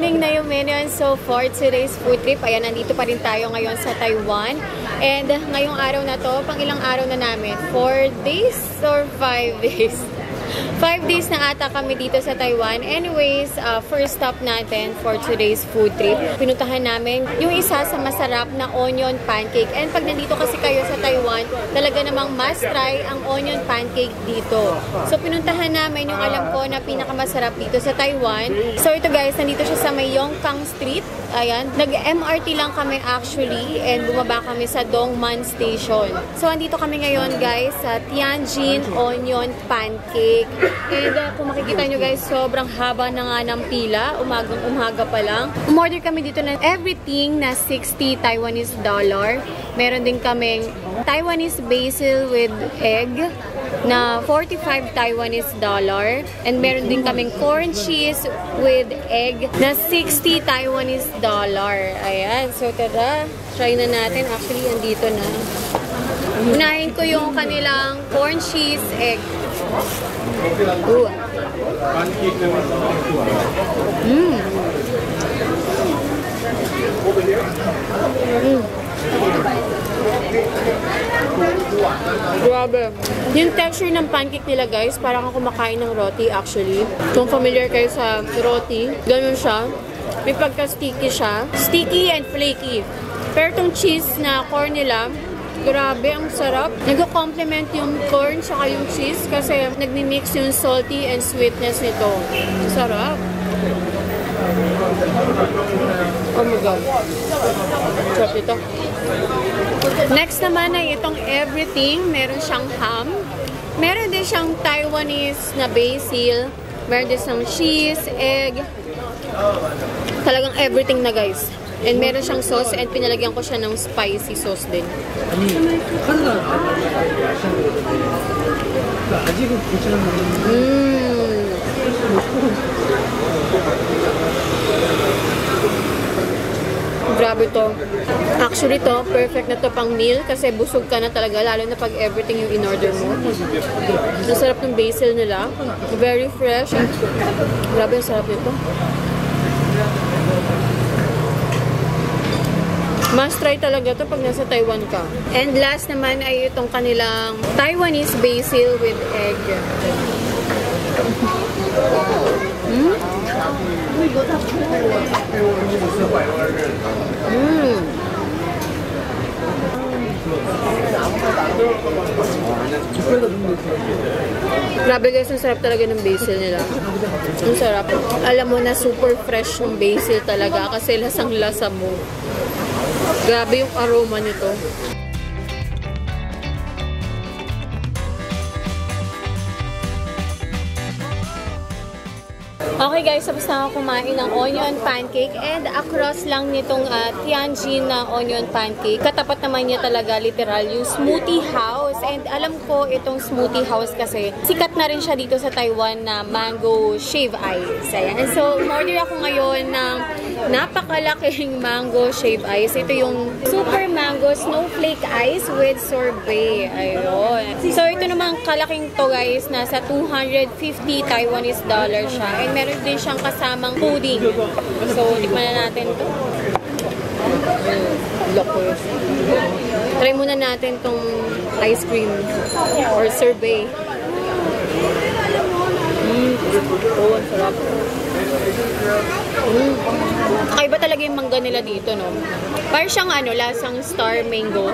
dumating na yung menu. And so for today's food trip, ayan, nandito pa rin tayo ngayon sa Taiwan. And ngayong araw na to, pang ilang araw na namin? 4 days or 5 days? 5 days na ata kami dito sa Taiwan. Anyways, first stop natin for today's food trip. Pinuntahan namin yung isa sa masarap na onion pancake. And pag nandito kasi kayo sa Taiwan, talaga namang must try ang onion pancake dito. So pinuntahan namin yung alam ko na pinakamasarap dito sa Taiwan. So ito guys, nandito siya sa may Yongkang Street. Ayan, nag-MRT lang kami actually and bumaba kami sa Dongman Station. So andito kami ngayon guys sa Tianjin Onion Pancake. And kung makikita nyo guys, sobrang haba na nga ng pila. Umaga pa lang. Umorder kami dito na everything na 60 Taiwanese dollar. Meron din kaming Taiwanese basil with egg na 45 Taiwanese dollar. And meron din kaming corn cheese with egg na 60 Taiwanese dollar. Ayan. So tara, try na natin. Actually, andito na. Unahin ko yung kanilang corn cheese egg. Ooh. Grabe. Yung texture ng pancake nila guys, parang ako kumakain ng roti actually. Kung familiar kayo sa roti, ganun siya. May pagka-sticky siya. Sticky and flaky. Pero itong cheese na corn nila, grabe, ang sarap. Nag-complement yung corn saka yung cheese kasi nagmi-mix yung salty and sweetness nito. Sarap. Oh my God. Sarap ito. Next naman ay itong everything. Meron siyang ham. Meron din siyang Taiwanese na basil. Meron din siyang cheese, egg. Talagang everything na guys. And meron siyang sauce and pinalagyan ko siya ng spicy sauce din. Grabe to. Actually to, perfect na to pang meal kasi busog ka na talaga lalo na pag everything yung in-order mo. Nasarap ng basil nila. Very fresh. Grabe, ang sarap nito. Must try talaga to pag nasa Taiwan ka. And last naman ay itong kanilang Taiwanese basil with egg. Grabe guys, ang sarap talaga ng basil nila. Ang sarap. Alam mo na super fresh ng basil talaga kasi lasang-lasa mo. Grabe yung aroma nito. Okay guys, tapos na ako kumain ng onion pancake and across lang nitong Tianjin na onion pancake. Katapat naman niya talaga literal yung smoothie house. And alam ko itong smoothie house kasi sikat na rin siya dito sa Taiwan na mango shave ice. Ayan. And so, umorder ako ngayon ng napakalaking mango shave ice. Ito yung super mango snowflake ice with sorbet. Ayun. So, ito namang kalaking to guys, nasa 250 Taiwanese dollar siya. And meron din siyang kasamang pudding. So, tikman na natin ito. Loko. Try muna natin tong ice cream or sorbet. Oh, ang sarap. Kakaiba talaga yung mangga nila dito, no? Parang siyang ano, lasang star mango.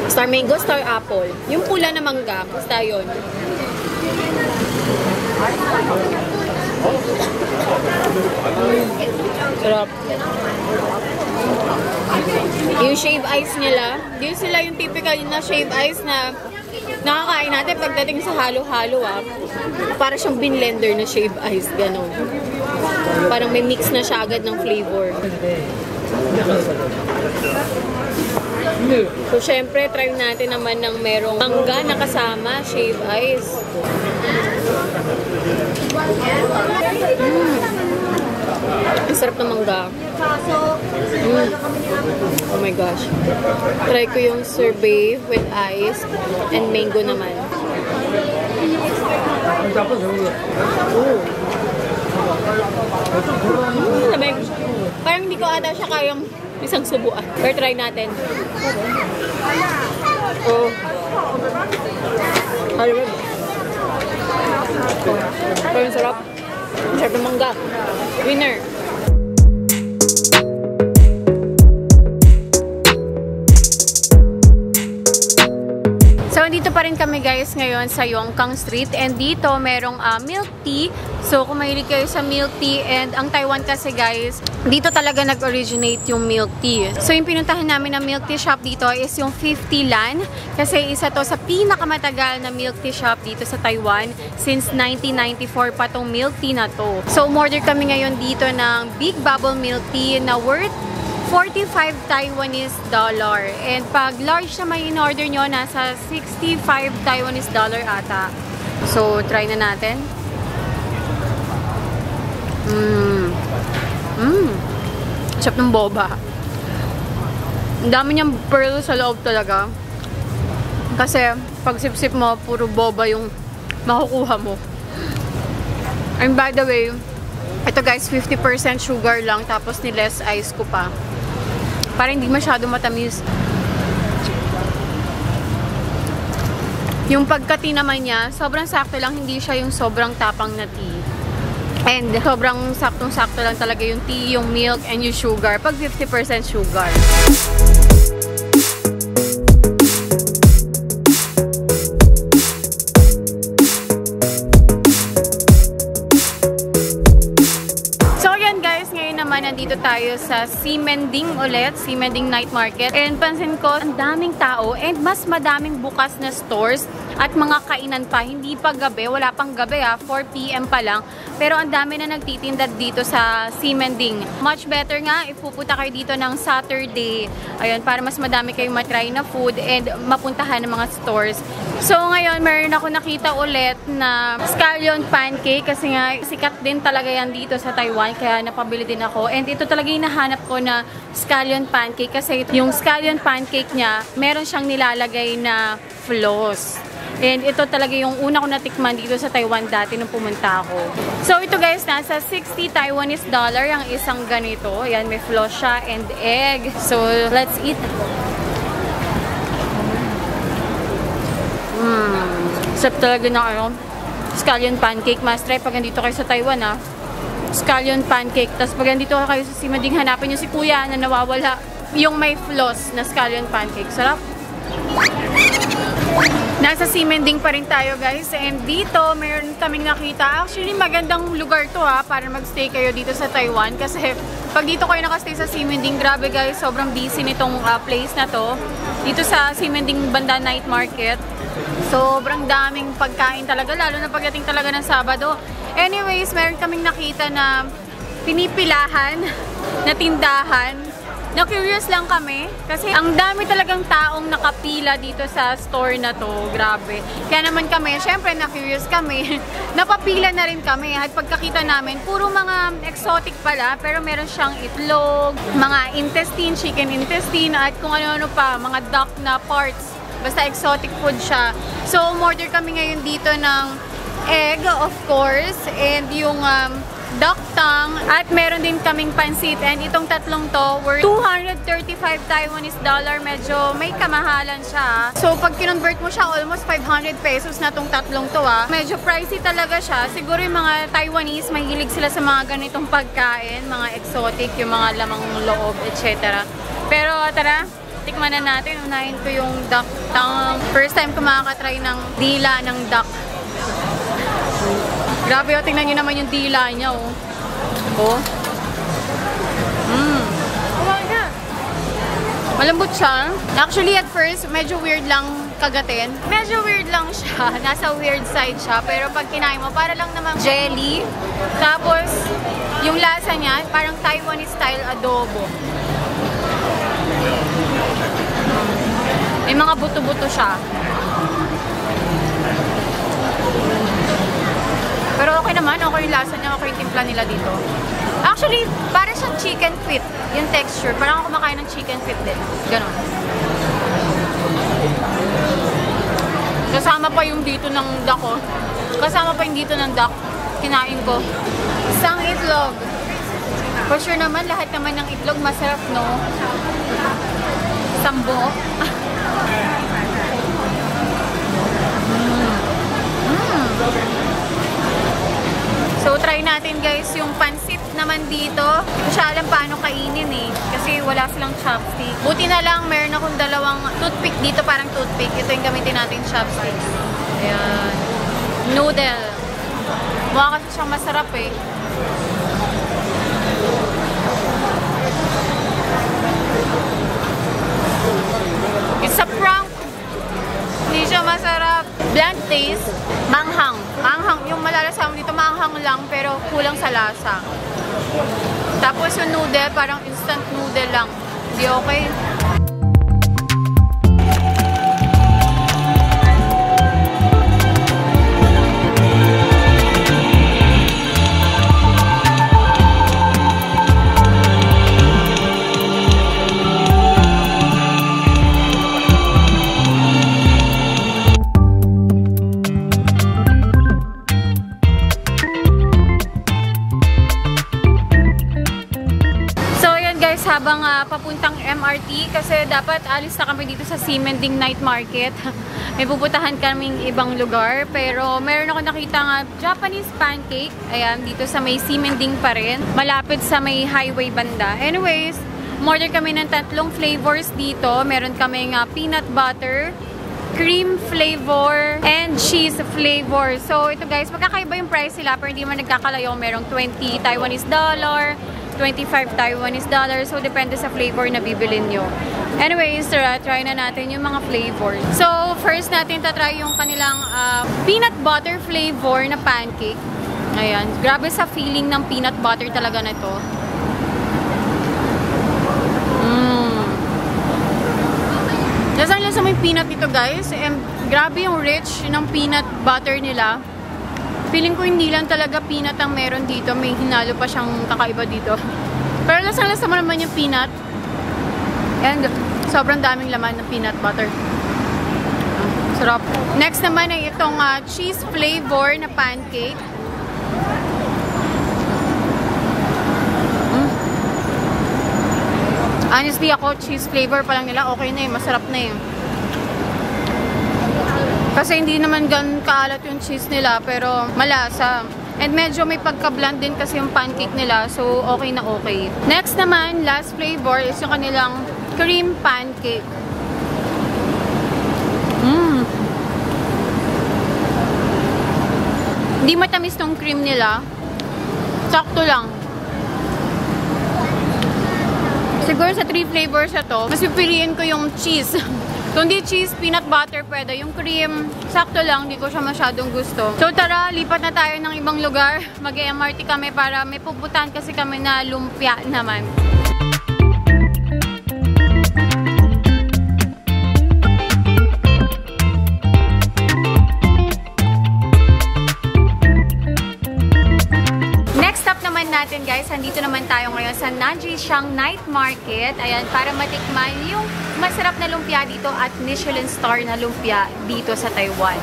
Star mango, star apple. Yung pula na mangga, basta yun. Sarap. Yung shave ice nila, yun sila yung typical na shave ice na nakakain natin pagdating sa halo-halo para siyang binlender na shave ice, gano'n. Parang may mix na siya agad ng flavor. So, syempre, try natin naman ng merong mangga na kasama, shave ice. Ang sarap ng mangga. Oh my gosh. Try ko yung sorbet with ice and mango naman. Lamig. Parang hindi ko ata siya kayang isang subuan. Pero try natin. Oh. Alam. Pero sarap. Sarap ng mangga. Winner. So, dito pa rin kami guys ngayon sa Yongkang Street. And dito, merong milk tea. So, kung mahilig kayo sa milk tea. And ang Taiwan kasi guys, dito talaga nag-originate yung milk tea. So, yung pinuntahan namin na milk tea shop dito is yung 50 Lan. Kasi isa to sa pinakamatagal na milk tea shop dito sa Taiwan. Since 1994 pa tong milk tea na to. So, umorder kami ngayon dito ng Big Bubble Milk Tea na worth 45 Taiwanese dollar. And pag large na may in-order nyo, nasa 65 Taiwanese dollar ata. So, try na natin. Sarap ng boba. Ang dami niyang pearl sa loob talaga. Kasi, pag sip-sip mo, puro boba yung makukuha mo. And by the way, ito guys, 50% sugar lang, tapos ni-less ice ko pa. Para hindi masyado matamis. Yung pagka-tea naman niya, sobrang sakto lang, hindi siya yung sobrang tapang na tea. And sobrang saktong-sakto lang talaga yung tea, yung milk, and yung sugar. Pag 50% sugar. Nandito tayo sa Ximending ulit, Ximending Night Market. And pansin ko, ang daming tao and mas madaming bukas na stores at mga kainan pa. Hindi pa gabi, wala pang gabi 4 PM pa lang. Pero ang dami na nagtitinda dito sa Ximending. Much better nga if pupunta kayo dito ng Saturday. Ayun, para mas madami kayong matry na food and mapuntahan ng mga stores. So ngayon, meron ako nakita ulit na scallion pancake kasi nga sikat din talaga yan dito sa Taiwan, kaya napabili din ako. And ito talaga yung nahanap ko na scallion pancake kasi yung scallion pancake niya, meron siyang nilalagay na floss. And ito talaga yung una ko natikman dito sa Taiwan dati nung pumunta ako. So ito guys, nasa 60 Taiwanese dollar ang isang ganito. Ayan, may floss siya and egg. So let's eat. Sarap talaga na scallion pancake. Must try pag nandito kayo sa Taiwan scallion pancake. Tapos pag nandito kayo sa Ximending, hanapin nyo si kuya na nawawala yung may floss na scallion pancake. Sarap. Nasa Ximending pa rin tayo guys. And dito, mayroon kaming nakita. Actually, magandang lugar to para mag-stay kayo dito sa Taiwan. Kasi pag dito kayo nakastay sa Ximending, grabe guys, sobrang busy nitong place na to. Dito sa Ximending Banda Night Market. Sobrang daming pagkain talaga, lalo na pagdating talaga ng Sabado. Anyways, meron kaming nakita na pinipilahan na tindahan. Na-curious lang kami kasi ang dami talagang taong nakapila dito sa store na to. Grabe. Kaya naman kami, syempre na-curious kami. Napapila na rin kami. At pagkakita namin, puro mga exotic pala. Pero meron siyang itlog, mga intestine, chicken intestine, at kung ano-ano pa, mga duck na parts. Basta exotic food siya. So, umorder kami ngayon dito ng egg, of course, and yung duck tongue, at meron din kaming pansit. And itong tatlong to were 235 Taiwanese dollar. Medyo may kamahalan siya. So, pag kinonvert mo siya, almost 500 pesos na tong tatlong to Medyo pricey talaga siya. Siguro yung mga Taiwanese, mahilig sila sa mga ganitong pagkain, mga exotic, yung mga lamang loob, etc. Pero, tara, tikman na natin. Unahin ko yung duck tongue. First time ko makakatry ng dila ng duck. Grabe, tingnan nyo naman yung dila niya, Oh my God! Malambot siya. Actually, at first, medyo weird lang kagatin. Medyo weird lang siya. Nasa weird side siya. Pero pag kinain mo, para lang namang jelly. Tapos, yung lasa niya, parang Taiwanese style adobo. May mga buto-buto siya. Pero okay naman, okay yung lasa niya, okay yung timpla nila dito. Actually, parang siyang chicken feet, yung texture. Parang ako kumakain ng chicken feet din. Ganon. Kasama pa yung dito ng duck, Kasama pa yung dito ng duck. Kinain ko. Isang itlog. For sure naman, lahat naman ng itlog masarap, no? Sambo. So, try natin guys yung pansit naman dito. Hindi ko siya alam paano kainin eh. Kasi wala silang chopstick. Buti na lang, meron akong dalawang toothpick dito, parang toothpick. Ito yung gamitin natin chopsticks. Ayan. Noodle. Mukha kasi siyang masarap eh. It's a prank. Hindi siya masarap. Bland taste. Manghang. Manghang. Yung malalasa mo dito, manghang lang pero kulang sa lasa. Tapos yung noodle, parang instant noodle lang. Hindi okay. Habang papuntang MRT kasi dapat alis na kami dito sa Ximending Night Market. May pupuntahan kaming ibang lugar pero meron ako nakita nga Japanese pancake. Ayan, dito sa may Ximending pa rin. Malapit sa may highway banda. Anyways, order kami ng 3 flavors dito. Meron kaming peanut butter, cream flavor, and cheese flavor. So ito guys, magkakaiba yung price sila pero hindi man nagkakalayo. Merong 20 Taiwanese dollar, 25 Taiwanese dollar. So, depende sa flavor na bibilin nyo. Anyways, try na natin yung mga flavors. So, first natin tatry yung kanilang peanut butter flavor na pancake. Ayan. Grabe sa feeling ng peanut butter talaga na to. Lasang-lasa mo yung peanut nito guys. And grabe yung rich ng peanut butter nila. Feeling ko hindi lang talaga peanut ang meron dito. May hinalo pa siyang kakaiba dito. Pero lasang-lasa mo naman yung peanut. And sobrang daming laman ng peanut butter. Sarap. Next naman ay itong cheese flavor na pancake. Honestly ako, cheese flavor pa lang nila. Okay na eh. Masarap na eh. Kasi hindi naman gan kaalat yung cheese nila, pero malasa. And medyo may pagka-bland din kasi yung pancake nila, so okay na okay. Next naman, last flavor is yung kanilang cream pancake. Hindi matamis tong cream nila. Sakto lang. Siguro sa 3 flavors na to, mas pipiliin ko yung cheese. Kung di cheese, peanut butter, pwede. Yung cream, sakto lang. Hindi ko siya masyadong gusto. So tara, lipat na tayo ng ibang lugar. Mag-MRT kami para may pupuntahan kasi kami na lumpia naman. Next stop naman natin guys, andito naman tayo ngayon sa Nanjishang Night Market. Ayan, para matikman yung masarap na lumpia dito at Michelin star na lumpia dito sa Taiwan.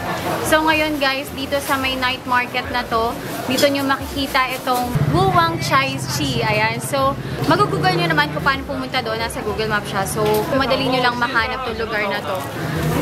So ngayon guys, dito sa may night market na to, dito nyo makikita itong Wuwang Chai Chi. Ayan, so mag-google nyo naman kung paano pumunta doon. Nasa Google Map siya. So madali nyo lang mahanap tong lugar na to.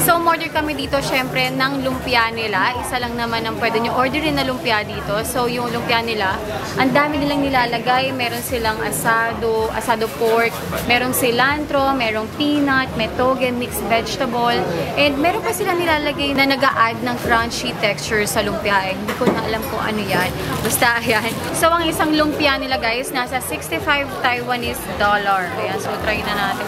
So order kami dito syempre ng lumpia nila. Isa lang naman ang pwede nyo orderin na lumpia dito. So yung lumpia nila, ang dami nilang nilalagay. Meron silang asado pork, merong cilantro, merong peanut, may toge, mixed vegetable, and meron pa sila nilalagay na nag-a-add ng crunchy texture sa lumpia. Hindi ko na alam kung ano yan. Basta, ayan. So, ang isang lumpia nila, guys, nasa 65 Taiwanese dollar. Ayan, so try na natin.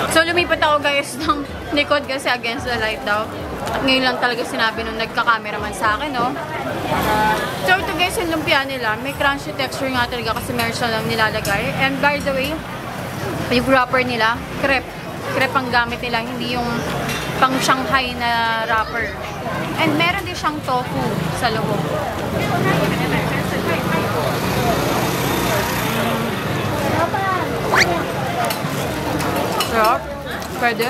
So, lumipat ako, guys, ng likod kasi against the light daw. At ngayon lang talaga sinabi nung nagka-cameraman sa akin, no? So, ito guys, yung lumpia nila. May crunchy texture nga talaga kasi meron siya lang nilalagay. And by the way, yung wrapper nila, crepe. Crepe ang gamit nila, hindi yung pang Shanghai na wrapper. And meron din siyang tofu sa loob. Sarap. Pwede.